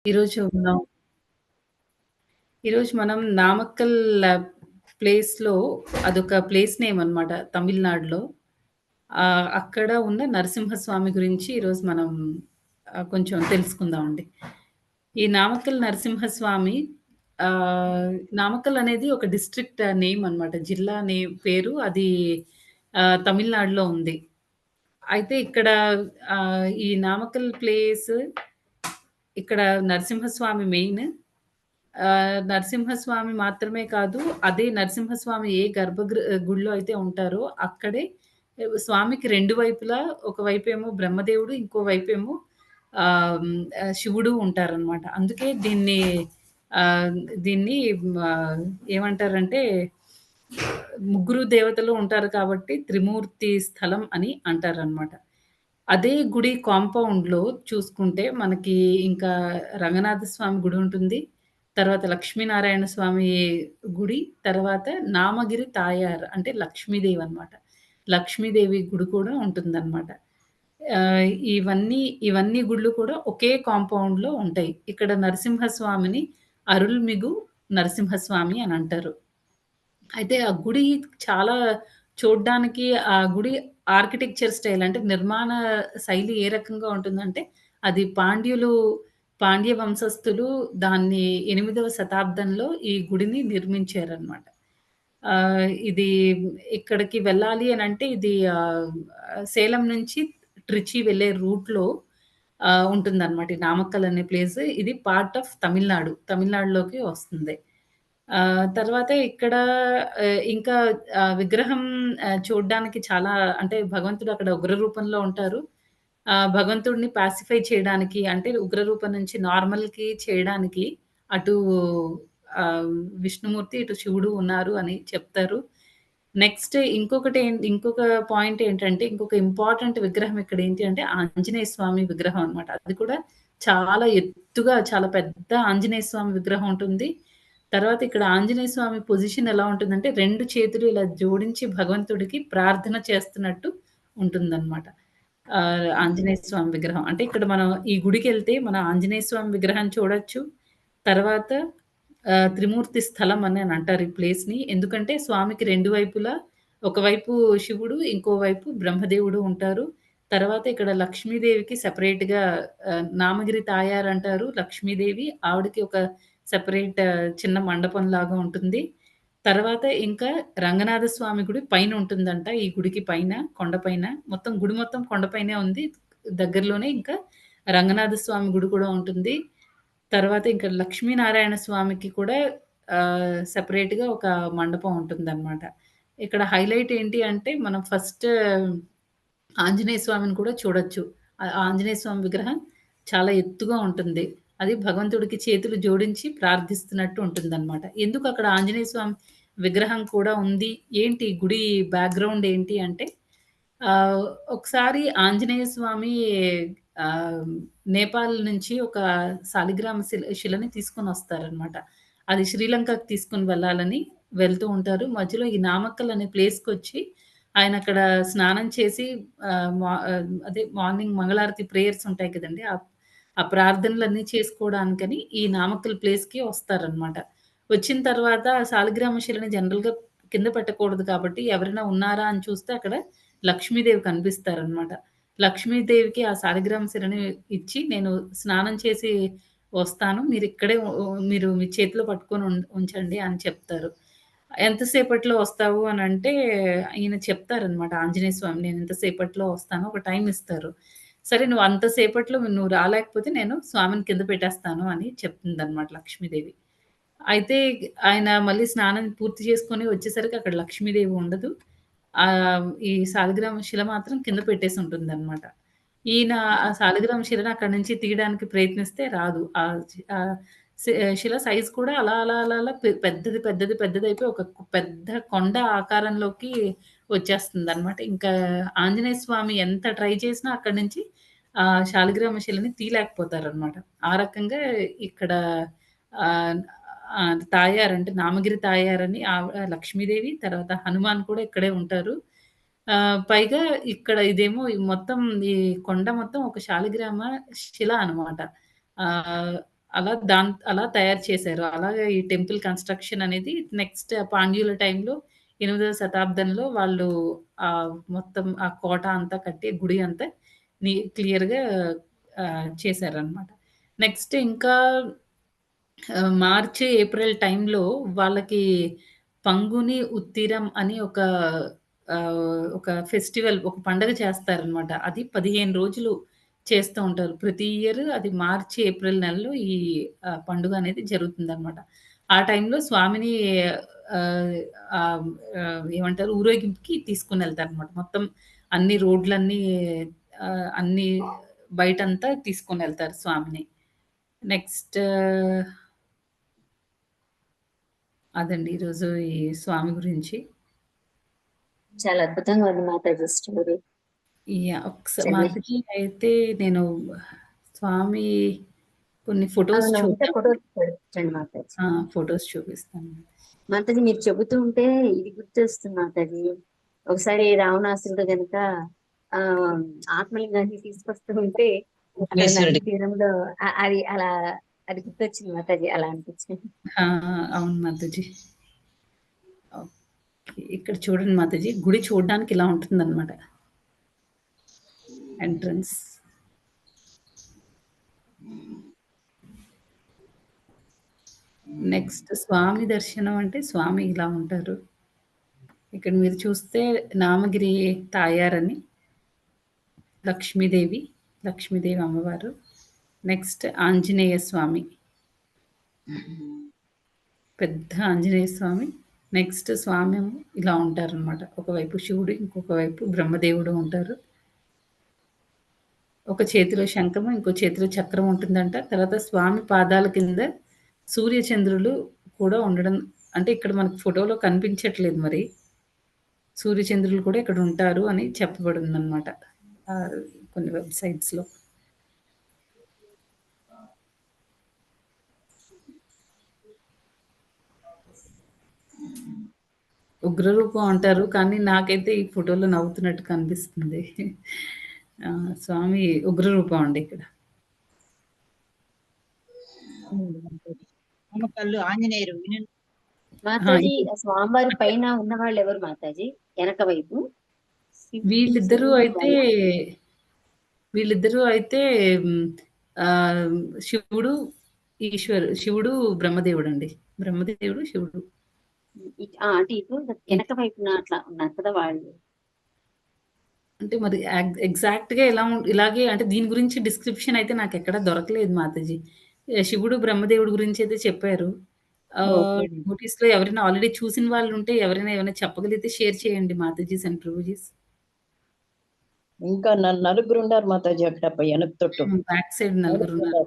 ఈరోజు మనం ఈరోజు మనం నామక్కల్ ప్లేస్‌లో అదొక ప్లేస్ నేమ్ అన్నమాట తమిళనాడులో. అక్కడ ఉన్న నరసింహస్వామి గురించి ఈరోజు మనం కొంచెం తెలుసుకుందామండి. ఈ నామక్కల్ నరసింహస్వామి నామక్కల్ అనేది ఒక డిస్ట్రిక్ట్ నేమ్ అన్నమాట. జిల్లా పేరు అది తమిళనాడులో ఉంది. అయితే ఇక్కడ ఈ నామక్కల్ ప్లేస్ ఇక్కడ నరసింహస్వామి మెయిన్. నరసింహస్వామి మాత్రమే కాదు, అదే నరసింహస్వామి ఏ గుడిలో అయితే ఉంటారో అక్కడే స్వామికి 2 వైపులా ఒకవైపేమో బ్రహ్మదేవుడు, ఇంకో వైపేమో శివుడు ఉంటారనమాట. అందుకే ఆహ్, దీన్ని ఏమంటారంటే ముగ్గురు దేవతలు ఉంటారు కాబట్టి త్రిమూర్తి స్థలం అని అంటారనమాట. అదే గుడి కాంపౌండ్‌లో చూసుకుంటే మనకి ఇంకా రంగనాథ స్వామి గుడి ఉంటుంది. తర్వాత లక్ష్మీనారాయణ స్వామి గుడి, తర్వాత నామగిరి తాయార్ అంటే లక్ష్మీదేవి అన్నమాట. లక్ష్మీదేవి గుడి కూడా ఉంటుందన్నమాట. ఆహ్, ఇవన్నీ ఇవన్నీ గుడులు కూడా ఒకే కాంపౌండ్‌లో ఉంటాయి. ఇక్కడ నరసింహస్వామిని అరుల్మిగు నరసింహస్వామి అని అంటారు. అయితే ఆ గుడి చాలా చూడ్డానికి ఆ గుడి ఆర్కిటెక్చర్ స్టైల్ అంటే నిర్మాణ శైలి ఏ రకంగా ఉంటుందంటే, అది పాండ్య వంశస్థులు దాన్ని 8వ శతాబ్దంలో ఈ గుడిని నిర్మించారనమాట. ఇది ఇక్కడికి వెళ్ళాలి అనంటే ఇది సేలం నుంచి ట్రిచి వెళ్ళే రూట్‌లో ఉంటుందనమాట. ఈ నామక్కల్ అనే ప్లేస్. ఇది పార్ట్ ఆఫ్ తమిళనాడు. తమిళనాడులోకి వస్తుంది. తర్వాత ఇక్కడ ఇంకా విగ్రహం చూడ్డానికి చాలా అంటే భగవంతుడు అక్కడ ఉగ్ర రూపంలో ఉంటారు. భగవంతుడిని పాసిఫై చేయడానికి అంటే ఉగ్ర రూపం నుంచి నార్మల్‌కి చేయడానికి అటు విష్ణుమూర్తి, ఇటు శివుడు ఉన్నారు అని చెప్తారు. నెక్స్ట్ ఇంకొక పాయింట్ ఏంటంటే, ఇంకొక ఇంపార్టెంట్ విగ్రహం ఇక్కడ ఏంటి అంటే ఆంజనేయ స్వామి విగ్రహం అన్నమాట. అది కూడా చాలా ఎత్తుగా చాలా పెద్ద ఆంజనేయ స్వామి విగ్రహం ఉంటుంది. తర్వాత ఇక్కడ ఆంజనేయ స్వామి పొజిషన్ ఎలా ఉంటుందంటే, 2 చేతులు ఇలా జోడించి భగవంతుడికి ప్రార్థన చేస్తున్నట్టు ఉంటుందన్నమాట. ఆంజనేయ స్వామి విగ్రహం. అంటే ఇక్కడ మనం ఈ గుడికెళ్తే మన ఆంజనేయ స్వామి విగ్రహాన్ని చూడొచ్చు. తర్వాత త్రిమూర్తి స్థలం అని అంటారు ఈ ప్లేస్‌ని. ఎందుకంటే స్వామికి 2 వైపులా ఒకవైపు శివుడు, ఇంకోవైపు బ్రహ్మదేవుడు ఉంటారు. తర్వాత ఇక్కడ లక్ష్మీదేవికి సెపరేట్‌గా నామగిరి తాయారు అంటారు. లక్ష్మీదేవి ఆవిడకి ఒక సెపరేట్ చిన్న మండపంలాగా ఉంటుంది. తర్వాత ఇంకా రంగనాథ స్వామి గుడి పైనుంటుందంట. ఈ గుడికి పైన కొండ పైన. గుడి మొత్తం కొండ పైనే ఉంది. దగ్గరలోనే ఇంకా రంగనాథ స్వామి గుడి కూడా ఉంటుంది. తర్వాత ఇంకా లక్ష్మీనారాయణ స్వామికి కూడా సెపరేట్‌గా ఒక మండపం ఉంటుందనమాట. ఇక్కడ హైలైట్ ఏంటి అంటే మనం ఫస్ట్ ఆంజనేయ స్వామిని కూడా చూడొచ్చు. ఆంజనేయ స్వామి విగ్రహం చాలా ఎత్తుగా ఉంటుంది. అది భగవంతుడికి చేతులు జోడించి ప్రార్థిస్తున్నట్టు ఉంటుందనమాట. ఎందుకు అక్కడ ఆంజనేయ స్వామి విగ్రహం కూడా ఉంది? ఏంటి గుడి బ్యాక్‌గ్రౌండ్ ఏంటి అంటే ఆహ్, ఒకసారి ఆంజనేయ స్వామి ఆహ్, నేపాల్ నుంచి ఒక శాలిగ్రామ శిలని తీసుకొనొస్తారనమాట. అది శ్రీలంకకి తీసుకొని వెళ్ళాలని వెళ్తూ ఉంటారు. మధ్యలో ఈ నామక్కల్ అనే ప్లేస్‌కొచ్చి ఆయనక్కడ స్నానం చేసి అదే మార్నింగ్ మంగళారతి ప్రేయర్స్ ఉంటాయి కదండీ! ఆ ప్రార్థనలన్నీ చేసుకోవడానికని ఈ నామక్కల్ ప్లేస్‌కి వస్తారనమాట. వచ్చిన తర్వాత ఆ శాలిగ్రామ శిలని జనరల్‌గా కింద పెట్టకూడదు కాబట్టి ఎవరైనా ఉన్నారా అని చూస్తే అక్కడ లక్ష్మీదేవి కనిపిస్తారనమాట. లక్ష్మీదేవికి ఆ శాలిగ్రామ శిలని ఇచ్చి నేను స్నానం చేసి వస్తాను. మీరిక్కడే మీరు మీ చేతిలో పట్టుకొని ఉంచండి అని చెప్తారు. ఎంతసేపట్లో వస్తావు అనంటే, ఈయన చెప్తారనమాట ఆంజనేయ స్వామి. నేనింత సేపట్లో వస్తాను. ఒక టైమ్ ఇస్తారు. సరే నువ్వు అంత సేపట్లో నువ్వు రాలేకపోతే నేను స్వామిని కింద పెట్టేస్తాను అని చెప్తుందనమాట లక్ష్మీదేవి. అయితే ఆయన మళ్ళీ స్నానం పూర్తి చేసుకొని వచ్చేసరికి అక్కడ లక్ష్మీదేవి ఉండదు. ఈ శాలిగ్రామ శిల మాత్రం కింద పెట్టేసుంటుందనమాట. ఈయన ఆ శాలిగ్రామ శిలను అక్కడి నుంచి తీయడానికి ప్రయత్నిస్తే రాదు. ఆహ్, శిల సైజ్ కూడా అలా, అలా, అలా, అలా పెద్దదయిపోయి ఒక పెద్ద కొండ ఆకారంలోకి వచ్చేస్తుందనమాట. ఇంకా ఆంజనేయ స్వామి ఎంత ట్రై చేసినా అక్కడి నుంచి శాలిగ్రామ శిలని తీయలేకపోతారనమాట. ఆ రకంగా ఇక్కడ ఆహ్, తాయారు అంటే నామగిరి తాయారని లక్ష్మీదేవి, తర్వాత హనుమాన్ కూడా ఇక్కడే ఉంటారు. పైగా ఇక్కడ ఇదేమో ఈ కొండ మొత్తం ఒక శాలిగ్రామ శిల అనమాట. ఆహ్, అలా తయారు చేశారు. అలాగే ఈ టెంపుల్ కన్‌స్ట్రక్షన్ అనేది నెక్స్ట్ పాండ్యుల టైంలో 8వ శతాబ్దంలో వాళ్ళు మొత్తం ఆ కోట అంతా కట్టి, గుడి అంతా క్లియర్‌గా చేశారనమాట. నెక్స్ట్ ఇంకా మార్చ్, ఏప్రిల్ టైంలో వాళ్ళకి పంగుని ఉత్తిరం అని ఒక ఫెస్టివల్, ఒక పండగ చేస్తారనమాట. అది 15 రోజులు చేస్తూ ఉంటారు. ప్రతి ఇయర్ అది మార్చి, ఏప్రిల్ నెలలో ఈ పండుగ అనేది జరుగుతుందనమాట. ఆ టైంలో స్వామిని ఆహ్, ఆహ్, ఏమంటారు, ఊరేగింపుకి తీసుకొనెళ్తారనమాట. మొత్తం అన్ని రోడ్లన్నీ అన్నీ బయటంతా తీసుకొనెళ్తారు స్వామిని. నెక్స్ట్ అదండి ఈరోజు ఈ స్వామి గురించి. చాలా అద్భుతంగా ఉంది మాతాజీ స్టోరీ. నిజంగా. మాతాజీ అయితే నేను స్వామి కొన్ని ఫోటోస్ ఏమన్నా ఉంటే చూద్దాం. ఫోటోస్ చూపించండి మాతాజీ. ఫోటోస్ చూపిస్తాను. మాతాజీ మీరు చెబుతూ ఉంటే ఇది గుర్తొస్తుంది మాతాజీ. ఒకసారి రావణాసురుడు గనుక ఆ ఆత్మలింగాన్ని తీసుకొస్తూ ఉంటే అక్కడ నది విఘ్నేశ్వరుడి. తీరంలో అది అలా అది గుర్తొచ్చింది మాతాజీ, అలా అనిపించింది. ఆ! అవును మాతాజీ. ఓకే. ఇక్కడ చూడండి మాతాజీ, గుడి చూడడానికి ఇలా ఉంటుందన్నమాట. ఎంట్రన్స్. నెక్స్ట్ స్వామి దర్శనం అంటే స్వామి ఇలా ఉంటారు. ఇక్కడ మీరు చూస్తే నామగిరి తాయారని లక్ష్మీదేవి, లక్ష్మీదేవి అమ్మవారు. నెక్స్ట్ ఆంజనేయ స్వామి. పెద్ద ఆంజనేయ స్వామి. నెక్స్ట్ స్వామేమో ఇలా ఉంటారనమాట. ఒకవైపు శివుడు, ఇంకొక వైపు బ్రహ్మదేవుడు ఉంటారు. ఒక చేతిలో శంఖము, ఇంకో చేతిలో చక్రం ఉంటుందంట. తర్వాత స్వామి పాదాల కింద సూర్యచంద్రులు కూడా ఉండడం, అంటే ఇక్కడ మనకు ఫోటోలో కనిపించట్లేదు మరి. సూర్యచంద్రులు కూడా ఇక్కడ ఉంటారు అని చెప్పబడిందనమాట. కొన్ని వెబ్‌సైట్స్‌లో. ఉగ్రరూపం అంటారు. కానీ నాకైతే ఈ ఫోటోలో నవ్వుతున్నట్టు కనిపిస్తుంది. స్వామి ఉగ్రరూపం అండి ఇక్కడ. కళ్ళు ఆంజనేయురు మాతాజీ ఇది స్వామివారి పైన ఉన్న వాళ్ళు ఎవరు మాతాజీ వెనక వైపు? వీళ్ళిద్దరూ అయితే వీళ్ళిద్దరూ అయితే శివుడు, శివుడు బ్రహ్మదేవుడండి. బ్రహ్మదేవుడు, శివుడు. అంటే ఇటు వెనక వైపున అట్లా ఉన్నారు కదా వాళ్ళు. అంటే మరి ఎగ్జాక్ట్‌గా ఇలాగే అంటే దీని గురించి డిస్క్రిప్షన్ అయితే నాకెక్కడ దొరకలేదు మాతాజీ. శివుడు, బ్రహ్మదేవుడు గురించి అయితే చెప్పారు. ఓకే. నోటీస్‌లో ఎవరైనా ఆల్రెడీ చూసిన వాళ్ళుంటే ఎవరైనా ఏమైనా చెప్పగలిగితే షేర్ చేయండి మాతాజీస్ అండ్ ప్రభుజీస్. ఇంకా నలుగురు ఉన్నారు మాతాజీ అక్కడ వెనక తొట్టు. Back side నలుగురున్నారు.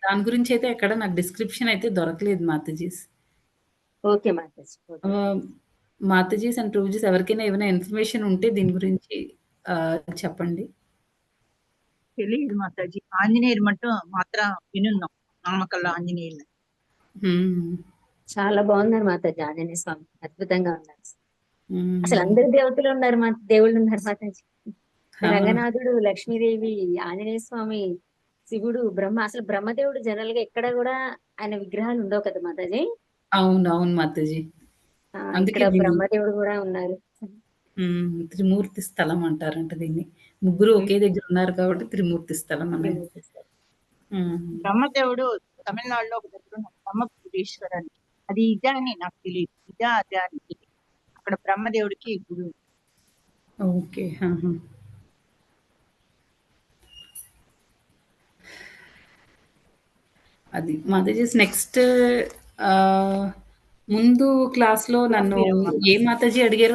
దాని గురించి అయితే ఎక్కడ నాకు డిస్క్రిప్షన్ అయితే దొరకలేదు మాతాజీస్. ఓకే మాతాజీ. మాతాజీస్ అండ్ ప్రభుజీస్ ఎవరికైనా ఏమైనా ఇన్ఫర్మేషన్ ఉంటే దీని గురించి చెప్పండి. తెలియదు మాతాజీ. ఆంజనేయులు మాత్రం వినున్నాం. నామకల్లా ఆంజనేయులు. చాలా బాగున్నారు మాతాజీ ఆంజనేయ స్వామి, అద్భుతంగా ఉన్నారు. అసలు అందరు దేవతలు ఉన్నారు, దేవుళ్ళు ఉన్నారు మాతాజీ. రంగనాథుడు, లక్ష్మీదేవి, ఆంజనేయ స్వామి, శివుడు, బ్రహ్మ. అసలు బ్రహ్మదేవుడు జనరల్ గా ఎక్కడ కూడా ఆయన విగ్రహాలు ఉండవు కదా మాతాజీ. అవును మాతాజీ. ఇక్కడ బ్రహ్మదేవుడు కూడా ఉన్నారు. త్రిమూర్తి స్థలం అంటారంట దీన్ని. ముగ్గురు ఒకే దగ్గర ఉన్నారు కాబట్టి త్రిమూర్తి స్థలం అనేది. బ్రహ్మదేవుడు తమిళనాడులో ఒక దగ్గర ఉన్న బ్రహ్మపురీశ్వర్ అని, అది ఇదా అని నాకు తెలియదు. ఇదా అదే అని అక్కడ బ్రహ్మదేవుడికి గుడి. ఓకే. అది మాతాజీస్. నెక్స్ట్ ముందు క్లాస్‌లో నన్ను ఏ మాతాజీ అడిగారో